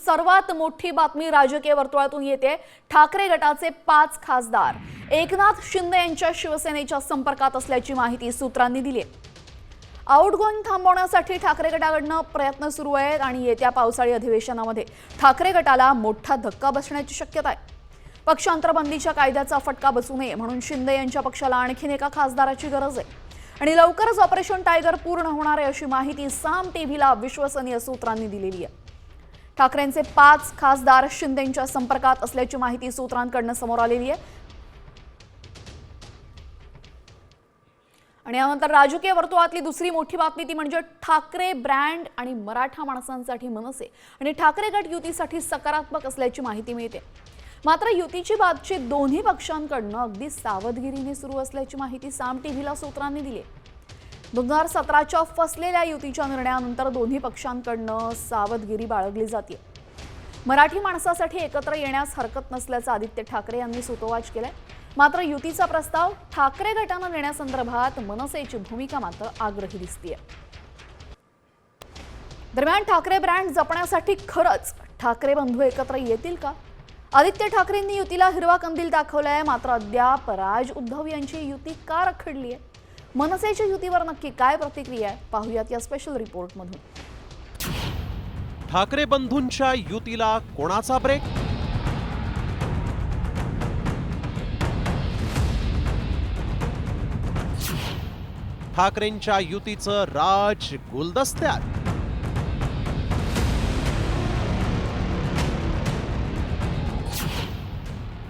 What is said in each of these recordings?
सर्वात मोठी बातमी राजकीय वर्तुळातून येते। ठाकरे गटाचे 5 खासदार एकनाथ शिंदे यांच्या शिवसेनेच्या संपर्कात असल्याची माहिती सूत्रांनी दिली आहे। आउटगोइंग थांबवण्यासाठी ठाकरे गटाकडून प्रयत्न सुरू आहेत आणि येत्या पावसाळी अधिवेशनामध्ये ठाकरे गटाला मोठा धक्का बसण्याची शक्यता आहे। पक्षांतरबंदीच्या कायद्याचा फटका बसू नये म्हणून शिंदे यांच्या पक्षाला आणखीन एका खासदाराची गरज आहे आणि लवकरच ऑपरेशन टायगर पूर्ण होणार आहे अशी माहिती साम टीव्हीला विश्वसनीय सूत्रांनी दिलेली आहे। ठाकरेंचे 5 खासदार शिंदेंच्या संपर्कात असल्याची माहिती सूत्रांकडून समोर आलेली आहे आणि यानंतर राजकीय वर्तुळातली दुसरी मोठी बातमी ती म्हणजे ठाकरे ब्रँड आणि मराठा माणसांसाठी मनसे आणि ठाकरे गट युतीसाठी सकारात्मक असल्याची माहिती मिळते। मात्र युतीची बातचीत दोन्ही पक्षांकडून अगदी सावधगिरीने सुरू असल्याची माहिती साम टीव्हीला सूत्रांनी दिली आहे। 2017च्या फसलेल्या युतीच्या निर्णयानंतर दोन्ही पक्षांकडून सावधगिरी बाळगली जाते। मराठी माणसासाठी एकत्र येण्यास हरकत नसल्याचं आदित्य ठाकरे यांनी सूतोवाच केलंय। मात्र युतीचा प्रस्ताव ठाकरे गटानं देण्यासंदर्भात मनसेची भूमिका मात्र आग्रही दिसतेय। दरम्यान ठाकरे ब्रँड जपण्यासाठी खरंच ठाकरे बंधू एकत्र येतील का? आदित्य ठाकरेंनी युतीला हिरवा कंदील दाखवलाय, मात्र अद्याप राज उद्धव यांची युती का रखडली आहे? मनसेच्या युतीवर नक्की काय प्रतिक्रिया आहे पाहूयात या स्पेशल रिपोर्टमधून। ठाकरे बंधूंच्या युतीला कोणाचा ब्रेक? ठाकरेंच्या युतीचं राज गुलदस्त्यात।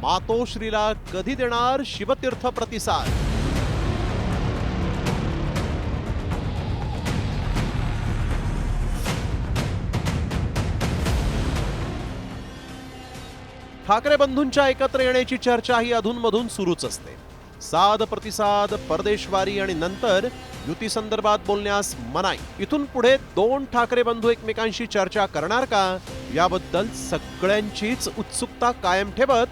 मातोश्रीला कधी देणार शिवतीर्थ प्रतिसाद? ठाकरे बंधूंच्या एकत्र येण्याची चर्चा ही अधूनमधून सुरूच असते। साध प्रतिसाद, परदेशवारी आणि नंतर युती संदर्भात बोलण्यास मनाई। इथून पुढे 2 ठाकरे बंधू एकमेकांशी चर्चा करणार का याबद्दल सगळ्यांचीच उत्सुकता कायम ठेवत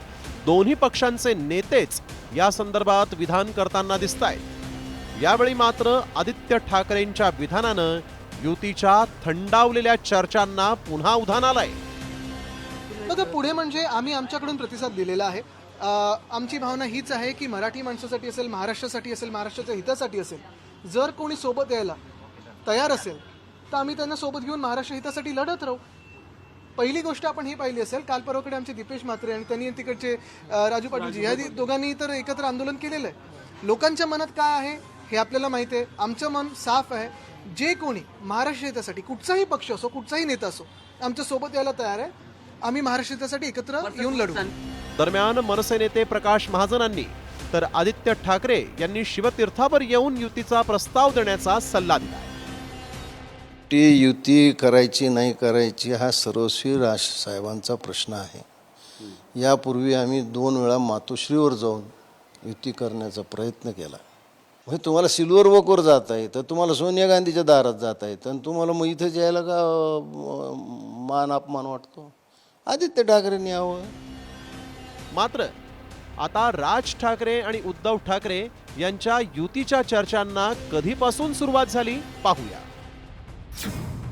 दोन्ही पक्षांचे नेतेच या संदर्भात विधान करताना दिसतायत। यावेळी मात्र आदित्य ठाकरेंच्या विधानानं युतीच्या थंडावलेल्या चर्चांना पुन्हा उधाण आलंय। बघा, पुढे म्हणजे आम्ही आमच्याकडून प्रतिसाद दिलेला आहे। आमची भावना हीच आहे की मराठी माणसासाठी असेल, महाराष्ट्रासाठी असेल, महाराष्ट्राच्या हितासाठी असेल, जर कोणी सोबत यायला तयार असेल तर आम्ही त्यांना सोबत घेऊन महाराष्ट्र हितासाठी लढत राहू। पहिली गोष्ट आपण ही पाहिली असेल, काल परवाकडे आमचे दीपेश म्हात्रे आणि त्यांनी तिकडचे राजू पाटीलजी या दोघांनी तर एकत्र आंदोलन केलेलं आहे। लोकांच्या मनात काय आहे हे आपल्याला माहिती आहे। आमचं मन साफ आहे। जे कोणी महाराष्ट्र हितासाठी कुठचाही पक्ष असो, कुठचाही नेता असो, आमच्या सोबत यायला तयार आहे। आम्ही महाराष्ट्र हितासाठी एकत्र येऊन लढू। दरम्यान मनसे नेते प्रकाश महाजनांनी तर आदित्य ठाकरे यांनी शिवतीर्थावर येऊन युतीचा प्रस्ताव देण्याचा सल्ला दिला। ती युती करायची नाही करायची हा सर्वस्वी राजसाहेबांचा प्रश्न आहे। यापूर्वी आम्ही 2 वेळा मातोश्रीवर जाऊन युती करण्याचा प्रयत्न केला। म्हणजे तुम्हाला सिल्वर वॉकवर जाता येतं, तुम्हाला सोनिया गांधीच्या दारात जाता येतं आणि तुम्हाला मग इथं जायला का मान अपमान वाटतो? आदित्य ठाकरेंनी यावं। मात्र आता राज ठाकरे आणि उद्धव ठाकरे यांच्या युतीच्या चर्चांना कधीपासून सुरुवात झाली पाहूया।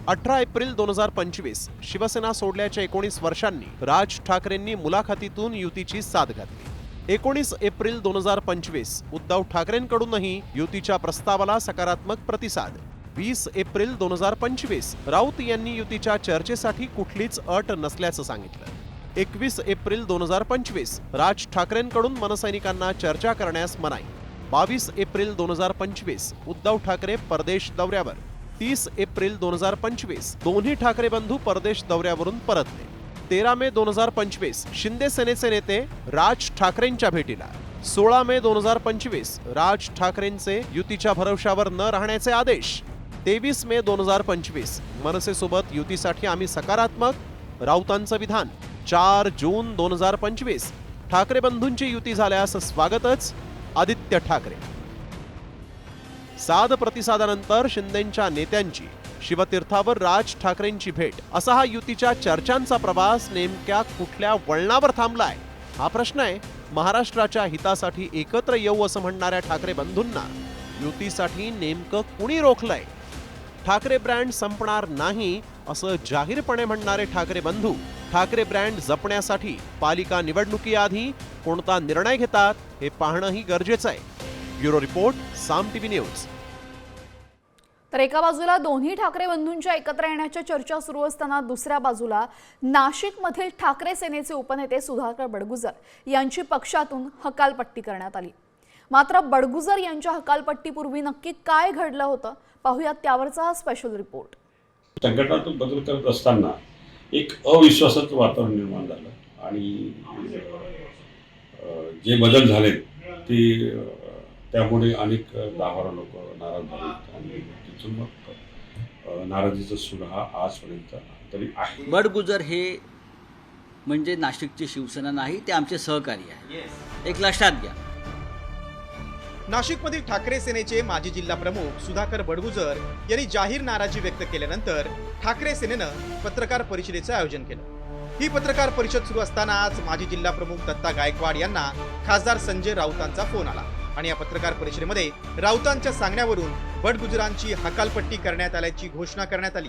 18 एप्रिल 2025 शिवसेना सोडल्याच्या 19 वर्षांनी राज ठाकरेंनी मुलाखतीतून युतीची साथ घातली। 19 एप्रिल 2025 उद्धव ठाकरेंकडूनही युतीच्या प्रस्तावाला सकारात्मक प्रतिसाद। 20 एप्रिल 2025 राऊत यांनी युतीच्या चर्चेसाठी कुठलीच अट नसल्याचं सांगितलं। 21 एप्रिल 2025 राज ठाकरेंकडून मनसैनिकांना चर्चा करण्यास मनाई। 22 एप्रिल 2025 उद्धव ठाकरे परदेश दौऱ्यावर। 30 एप्रिल 2025 दोन्ही ठाकरे बंधू परदेश दौऱ्यावरून परतले। 13 मे 2025 शिंदे सेनेचे नेते राज ठाकरेंच्या भेटीला। 16 मे 2025 राज ठाकरेंचे युतीच्या भरवशावर न राहण्याचे आदेश। 23 मे 2025 मनसेसोबत युतीसाठी आम्ही सकारात्मक, राऊतांचं विधान। 4 जून 2025 ठाकरे बंधूंची युती झाल्यास स्वागतच, आदित्य ठाकरे। साध प्रतिसादानंतर शिंदेंच्या नेत्यांची शिवतीर्थावर राज ठाकरेंची भेट, असा हा युतीच्या चर्चांचा प्रवास नेमक्या कुठल्या वळणावर थांबलाय हा प्रश्न आहे। महाराष्ट्राच्या हितासाठी एकत्र येऊ असं म्हणणाऱ्या ठाकरे बंधूंना युतीसाठी नेमकं कुणी रोखलंय? ठाकरे ब्रँड संपणार नाही असं जाहीरपणे म्हणणारे ठाकरे बंधू ठाकरे ब्रँड जपण्यासाठी पालिका निवडणुकीआधी कोणता निर्णय घेतात हे पाहणंही गरजेचं आहे. ब्युरो रिपोर्ट, साम टीव्ही न्यूज. तर एका बाजूला दोन्ही ठाकरे बंधूंच्या एकत्र येण्याच्या चर्चा सुरू असताना दुसऱ्या बाजूला नाशिकमधील ठाकरे सेनेचे उपनेते सुधाकर बडगुजर यांची पक्षातून हकालपट्टी करण्यात आली. मात्र बडगुजर यांच्या हकालपट्टीपूर्वी नक्की काय घडलं होतं पाहूयात त्यावरचा हा स्पेशल रिपोर्ट. संघटनात्मक बदल करत असताना एक अविश्वासाचं वातावरण निर्माण झालं आणि जे बदल झाले ते त्यामुळे अनेक 10-12 लोक नाराज झाले आणि तिथून मग नाराजीचा सूर हा आजपर्यंत तरी आहे. बडगुजर हे म्हणजे नाशिकची शिवसेना नाही, ते आमचे सहकारी आहे. एक लक्षात घ्या. नाशिकमधील ठाकरे सेनेचे माजी जिल्हा प्रमुख सुधाकर बडगुजर यांनी जाहीर नाराजी व्यक्त केल्यानंतर ठाकरे सेनेनं पत्रकार परिषदेचं आयोजन केलं. ही पत्रकार परिषद सुरू असतानाच माजी जिल्हा प्रमुख दत्ता गायकवाड यांना खासदार संजय राऊतांचा फोन आला आणि या पत्रकार परिषदेमध्ये राऊतांच्या सांगण्यावरून बडगुजरांची हकालपट्टी करण्यात आल्याची घोषणा करण्यात आली.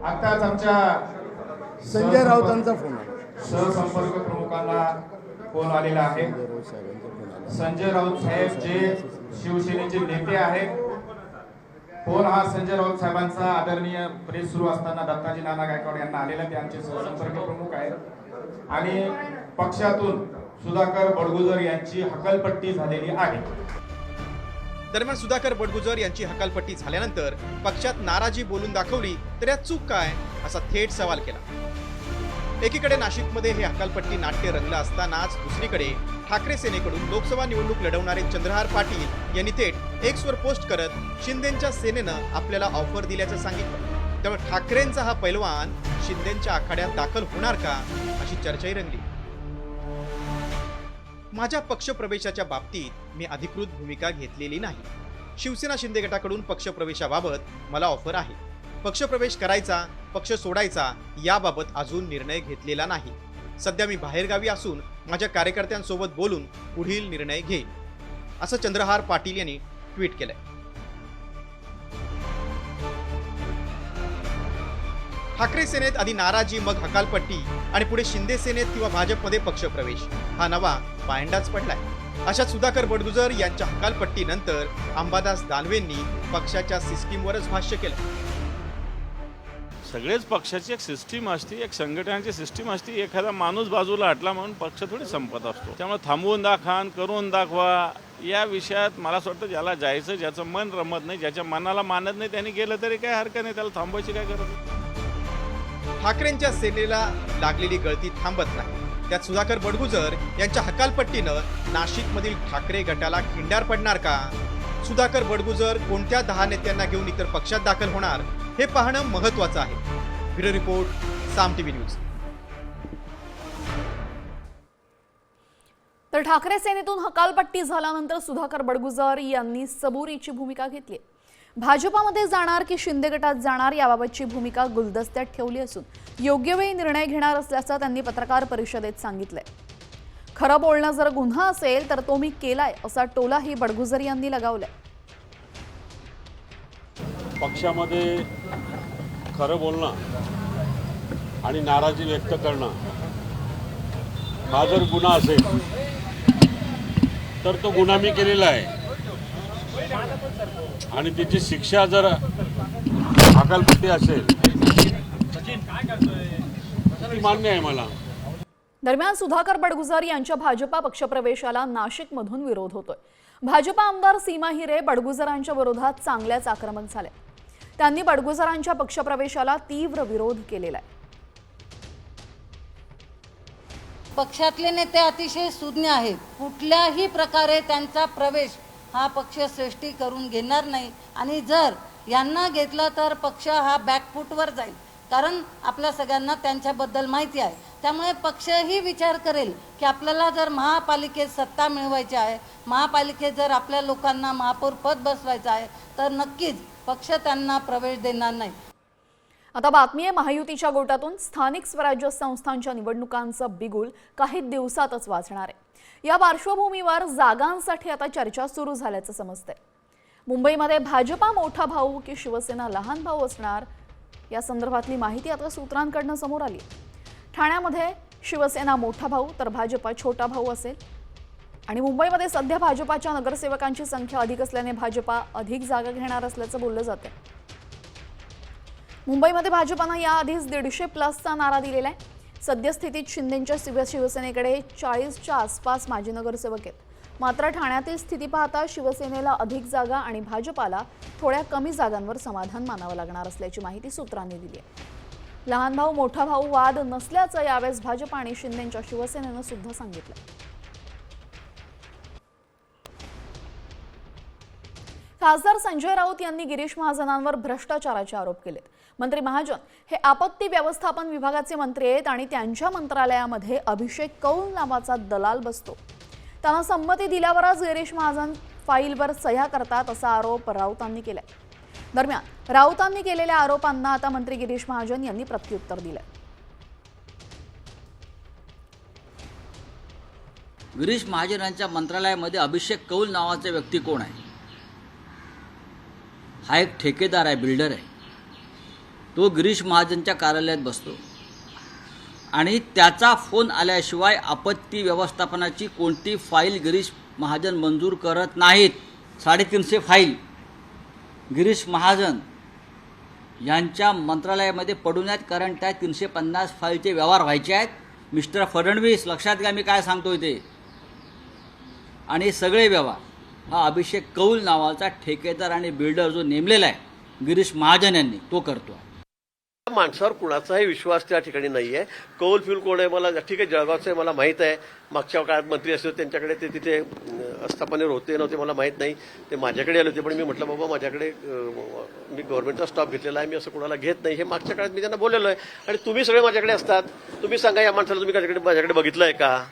आताच आमच्या संजय राऊतांचा फोन आला. सहसंपर्क प्रमुखांना फोन आलेला आहे. संजय राऊत साहेब जे शिवसेनेचे नेते आहेत, फोन हा संजय राऊत साहेबांचा आदरणीय प्रेस सुरू असताना दत्ताजी नाना गायकवाड यांना आलेला. ते आमचे सहसंपर्क प्रमुख आहेत आणि पक्षातून सुधाकर बडगुजर यांची हकालपट्टी झालेली आहे. दरम्यान सुधाकर बडगुजर यांची हकालपट्टी झाल्यानंतर पक्षात नाराजी बोलून दाखवली तर यात चूक काय असा थेट सवाल केला. एकीकडे नाशिकमध्ये हे हकालपट्टी नाट्य रंगलं असतानाच दुसरीकडे ठाकरे सेनेकडून लोकसभा निवडणूक लढवणारे चंद्रहार पाटील यांनी थेट एक्सवर पोस्ट करत शिंदेंच्या सेनेनं आपल्याला ऑफर दिल्याचं सांगितलं. त्यामुळे ठाकरेंचा हा पैलवान शिंदेंच्या आखाड्यात दाखल होणार का अशी चर्चाही रंगली. माझ्या पक्षप्रवेशाच्या बाबतीत मी अधिकृत भूमिका घेतलेली नाही. शिवसेना शिंदे गटाकडून पक्षप्रवेशाबाबत मला ऑफर आहे. पक्षप्रवेश करायचा, पक्ष सोडायचा याबाबत अजून निर्णय घेतलेला नाही. सध्या मी बाहेरगावी असून माझ्या कार्यकर्त्यांसोबत बोलून पुढील निर्णय घेईन, असं चंद्रहार पाटील यांनी ट्विट केलंय. ठाकरे सेनेत आधी नाराजी, मग हकालपट्टी आणि पुढे शिंदे सेनेत किंवा भाजपमध्ये पक्षप्रवेश हा नवा पायंडाच पडलाय. अशा सुधाकर बडगुजर यांच्या हकालपट्टीनंतर अंबादास दानवेंनी पक्षाच्या सिस्टीमवरच भाष्य केलं. सगळेच पक्षाची एक सिस्टीम असते, एक संघटनाची सिस्टीम असते. एखादा माणूस बाजूला हटला म्हणून पक्ष थोडी संपत असतो. त्यामुळे थांबवून दाखवा, करून दाखवा या विषयात मला असं वाटतं ज्याला जायचं, ज्याचं मन रमत नाही, ज्याच्या मनाला मानत नाही त्यांनी गेलं तरी काय हरकत नाही, त्याला थांबवायची काय गरज नाही. ठाकरेंच्या सेनेला लागलेली गळती थांबत नाही. त्यात सुधाकर बडगुजर यांच्या हकालपट्टीनं नाशिकमधील ठाकरे गटाला खिंडार पडणार का? सुधाकर बडगुजर कोणत्या 10 नेत्यांना घेऊन इतर पक्षात दाखल होणार हे पाहणं महत्त्वाचं आहे. ब्युरो रिपोर्ट, साम टीव्ही न्यूज. तर ठाकरे सेनेतून हकालपट्टी झाल्यानंतर सुधाकर बडगुजर यांनी सबुरीची भूमिका घेतली. भाजपामध्ये जाणार की शिंदे गटात जाणार याबाबतची भूमिका गुलदस्त्यात ठेवली असून योग्य वेळी निर्णय घेणार असल्याचं त्यांनी पत्रकार परिषदेत सांगितलंय. खरं बोलणं जर गुन्हा असेल तर तो मी केलाय असा टोलाही बडगुजर यांनी लगावलाय. पक्षामध्ये खरं बोलणं आणि नाराजी व्यक्त करणं हा जर गुन्हा असेल तर तो गुन्हा मी केलेला आहे आणि त्याची शिक्षा जर हकालपट्टी असेल ती मान्य आहे मला. दरम्यान सुधाकर बडगुजर यांच्या भाजपा पक्षप्रवेशाला नाशिकमधून विरोध होतोय. भाजपा आमदार सीमा हिरे बडगुजरांच्या विरोधात चांगल्याच आक्रमक झाले. त्यांनी बडगुजरांच्या पक्षप्रवेशाला तीव्र विरोध केलेला आहे. पक्षातले नेते अतिशय सुज्ञ आहेत. कुठल्याही प्रकारे त्यांचा प्रवेश हा पक्ष सृष्टी करून घेणार नाही आणि जर यांना घेतलं तर पक्ष हा बॅकफूटवर जाईल. कारण आपल्या सगळ्यांना त्यांच्याबद्दल माहिती आहे. त्यामुळे पक्षही विचार करेल की आपल्याला जर महापालिकेत सत्ता मिळवायची आहे, महापालिकेत जर आपल्या लोकांना महापौर पद बसवायचं आहे तर नक्कीच पक्ष त्यांना प्रवेश देणार नाही. आता बातमी आहे महायुतीच्या गोटातून स्थानिक स्वराज्य संस्थांच्या निवडणुकांचं बिगुल काही दिवसातच वाजणार आहे. या पार्श्वभूमीवर जागांसाठी आता चर्चा सुरू झाल्याचं समजतंय. मुंबईमध्ये भाजपा मोठा भाऊ की शिवसेना लहान भाऊ असणार या संदर्भातली माहिती आता सूत्रांकडनं समोर आली. ठाण्यामध्ये शिवसेना मोठा भाऊ तर भाजपा छोटा भाऊ असेल आणि मुंबईमध्ये सध्या भाजपाच्या नगरसेवकांची संख्या अधिक असल्याने भाजपा अधिक जागा घेणार असल्याचं बोललं जातं. मुंबईमध्ये भाजपानं याआधीच 150+ नारा दिलेला आहे. सद्यस्थितीत शिंदेंच्या शिवसेनेकडे 40च्या आसपास माजी नगरसेवक आहेत. मात्र ठाण्यातील स्थिती पाहता शिवसेनेला अधिक जागा आणि भाजपाला थोड्या कमी जागांवर समाधान मानावं लागणार असल्याची माहिती सूत्रांनी दिली आहे. लहान भाऊ मोठा भाऊ वाद नसल्याचं यावेळेस भाजप आणि शिंदेंच्या शिवसेनेनं सुद्धा सांगितलं. खासदार संजय राऊत यांनी गिरीश महाजनांवर भ्रष्टाचाराचे आरोप केलेत. मंत्री महाजन हे आपत्ती व्यवस्थापन विभागाचे मंत्री आहेत आणि त्यांच्या मंत्रालयामध्ये अभिषेक कौल नावाचा दलाल बसतो. त्यांना संमती दिल्यावरच गिरीश महाजन फाईलवर सह्या करतात असा आरोप राऊतांनी केलाय. दरम्यान राऊतांनी केलेल्या आरोपांना आता मंत्री गिरीश महाजन यांनी प्रत्युत्तर दिलंय. गिरीश महाजनांच्या मंत्रालयामध्ये अभिषेक कौल नावाचा व्यक्ती कोण आहे? हा एक ठेकेदार आहे, बिल्डर आहे. तो गिरीश महाजनच्या कार्यालयात बसतो आणि त्याचा फोन आल्याशिवाय आपत्ती व्यवस्थापनाची कोणती फाईल गिरीश महाजन मंजूर करत नाहीत. 350 फाईल गिरीश महाजन यांच्या मंत्रालयामध्ये पडून आहेत, कारण त्या 350 फाईलचे व्यवहार व्हायचे आहेत. मिस्टर फडणवीस, लक्षात घ्या मी काय सांगतोय ते. आणि सगळे व्यवहार हा अभिषेक कौल नावाचा ठेकेदार आणि बिल्डर जो नेमलेला आहे गिरीश महाजन यांनी, तो करतो. माणसावर कुणाचाही विश्वास त्या ठिकाणी नाहीये. कौल फिल कोण आहे मला ठीक आहे, जळगावचं आहे मला माहीत आहे. मागच्या काळात मंत्री असते त्यांच्याकडे ते तिथे आस्थापनेवर होते नव्हते मला माहीत नाही. ते माझ्याकडे आले होते, पण मी म्हटलं बाबा माझ्याकडे मी गव्हर्नमेंटचा स्टॉप घेतलेला आहे, मी असं कुणाला घेत नाही. हे मागच्या काळात मी त्यांना बोललेलो आहे. आणि तुम्ही सगळे माझ्याकडे असतात, तुम्ही सांगा या माणसाला तुम्ही माझ्याकडे बघितलं आहे का?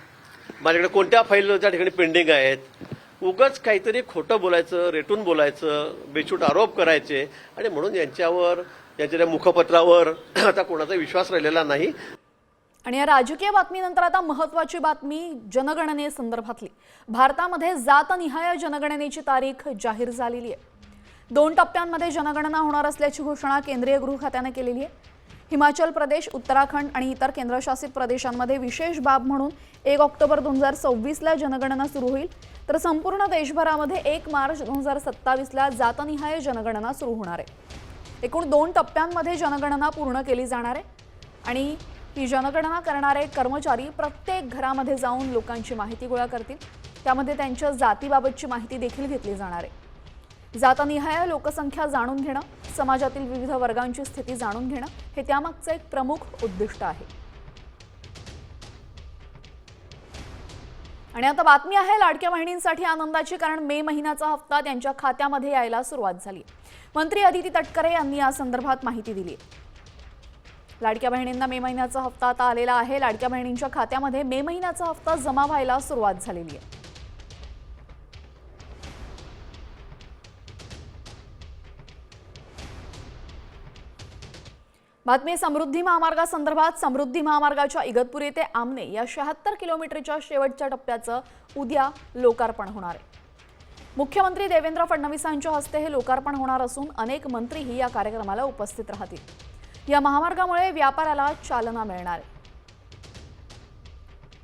माझ्याकडे कोणत्या फाईल त्या ठिकाणी पेंडिंग आहेत? उगाच काहीतरी खोटं बोलायचं, रेटून बोलायचं, बेछूट आरोप करायचे आणि म्हणून यांच्यावर यांच्या मुखपत्रावर आता कोणाचा विश्वास राहिलेला नाही. आणि या राजकीय बातमीनंतर आता महत्त्वाची बातमी जनगणनेसंदर्भातली. भारतामध्ये जातनिहाय जनगणनेची तारीख जाहीर झालेली आहे. 2 टप्प्यांमध्ये जनगणना होणार असल्याची घोषणा केंद्रीय गृह खात्याने केलेली आहे. हिमाचल प्रदेश, उत्तराखंड आणि इतर केंद्रशासित प्रदेशांमध्ये विशेष बाब म्हणून 1 ऑक्टोबर 2026ला जनगणना सुरू होईल, तर संपूर्ण देशभरामध्ये 1 मार्च 2027ला जातनिहाय जनगणना सुरू होणार आहे. एकूण 2 टप्प्यांमध्ये जनगणना पूर्ण केली जाणार आहे आणि ही जनगणना करणारे कर्मचारी प्रत्येक घरामध्ये जाऊन लोकांची माहिती गोळा करतील. त्यामध्ये त्यांच्या जातीबाबतची माहिती देखील घेतली जाणार आहे. जातनिहाय लोकसंख्या जाणून घेणं, समाजातील विविध वर्गांची स्थिती जाणून घेणं हे त्यामागचं एक प्रमुख उद्दिष्ट आहे. आणि आता बातमी आहे लाडक्या बहिणींसाठी आनंदाची, कारण मे महिन्याचा हप्ता त्यांच्या खात्यामध्ये यायला सुरुवात झाली. मंत्री अदिती तटकरे यांनी या संदर्भात माहिती दिली. लाडक्या बहिणींना मे महिन्याचा हप्ता आता आलेला आहे. लाडक्या बहिणींच्या खात्यामध्ये मे महिन्याचा हप्ता जमा व्हायला सुरुवात झालेली आहे. बातमी समृद्धी महामार्गासंदर्भात. समृद्धी महामार्गाच्या इगतपुरी ते आमने या 76 किलोमीटरच्या शेवटच्या टप्प्याचं उद्या लोकार्पण होणार आहे. मुख्यमंत्री देवेंद्र फडणवीसांच्या हस्ते हे लोकार्पण होणार असून अनेक मंत्रीही या कार्यक्रमाला उपस्थित राहतील. या महामार्गामुळे व्यापाराला चालना मिळणार आहे.